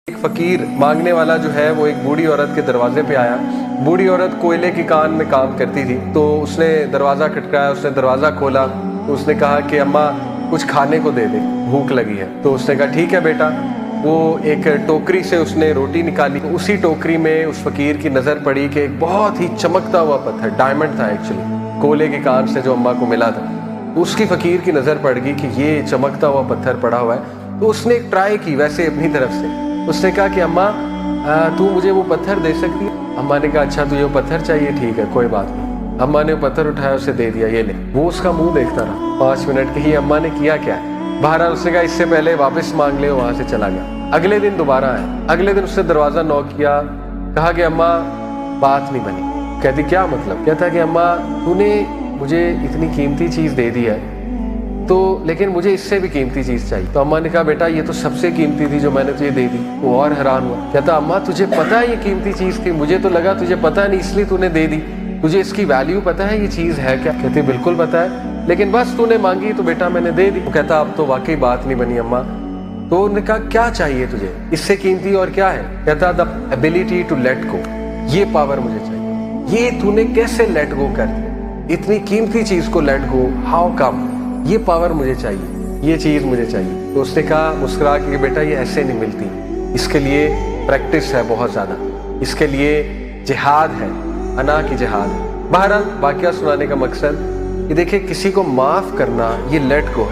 ایک فقیر مانگنے والا جو ہے وہ ایک بوڑھی عورت کے دروازے پہ آیا. بوڑھی عورت کوئلے کی کان میں کام کرتی تھی, تو اس نے دروازہ کھٹکایا, اس نے دروازہ کھولا تو اس نے کہا کہ اماں کچھ کھانے کو دے دے, بھوک لگی ہے. تو اس نے کہا ٹھیک ہے بیٹا. وہ ایک ٹوکری سے اس نے روٹی نکالی. اسی ٹوکری میں اس فقیر کی نظر پڑی کہ ایک بہت ہی چمکتا ہوا پتھر, ڈائمنڈ تھا ایکچولی, کوئلے کی کان سے جو اماں کو ملا تھا. اس کی فقیر کی نظر پڑ گئی کہ یہ چمکتا ہوا پتھر پڑا ہوا ہے. تو اس نے ایک ٹرائی کی ویسے اپنی طرف سے. اس نے کہا کہ اماں تو مجھے وہ پتھر دے سکتی ہے؟ اماں نے کہا اچھا تجھے وہ پتھر چاہیے, ٹھیک ہے کوئی بات نہیں. اماں نے وہ پتھر اٹھایا, اسے دے دیا, یہ لے. وہ اس کا منہ دیکھتا رہا 5 منٹ کہ یہ اماں نے کیا کیا ہے. بہرحال اس نے کہا اس سے پہلے واپس مانگ لے, وہاں سے چلا گیا. اگلے دن دوبارہ آیا. اگلے دن اس نے دروازہ نوک کیا, کہا کہ اماں بات نہیں بنی. کہتی کیا مطلب؟ کہتا کہ اماں تو نے مجھے اتنی قیمتی چیز دے دی ہے تو لیکن مجھے اس سے بھی قیمتی چیز چاہیے. تو اماں نے کہا بیٹا یہ تو سب سے قیمتی تھی جو میں نے تجھے دے دی. وہ اور حیران ہوا, کہتا اماں تجھے پتا ہے یہ قیمتی چیز تھی؟ مجھے تو لگا تجھے پتا نہیں اس لیے تو نے دے دی. تجھے اس کی ویلیو پتا ہے یہ چیز ہے کیا؟ کہتی بالکل پتا ہے, لیکن بس تو نے مانگی تو بیٹا میں نے دے دی. وہ کہتا اب تو واقعی بات نہیں بنی اماں. تو انہوں نے کہا کیا چاہیے تجھے, اس سے قیمتی اور کیا ہے؟ کہتا the ability to let go, یہ پاور مجھے چاہیے. یہ تو نے کیسے لیٹ گو کر دیا, اتنی قیمتی چیز کو لیٹ گو, ہاؤ کم؟ یہ پاور مجھے چاہیے, یہ چیز مجھے چاہیے. تو اس نے کہا مسکرا کے کہ بیٹا یہ ایسے نہیں ملتی, اس کے لیے پریکٹس ہے بہت زیادہ, اس کے لیے جہاد ہے, انا کی جہاد ہے. بہرحال واقعہ سنانے کا مقصد یہ دیکھیں, کسی کو معاف کرنا یہ لیٹ گو ہے.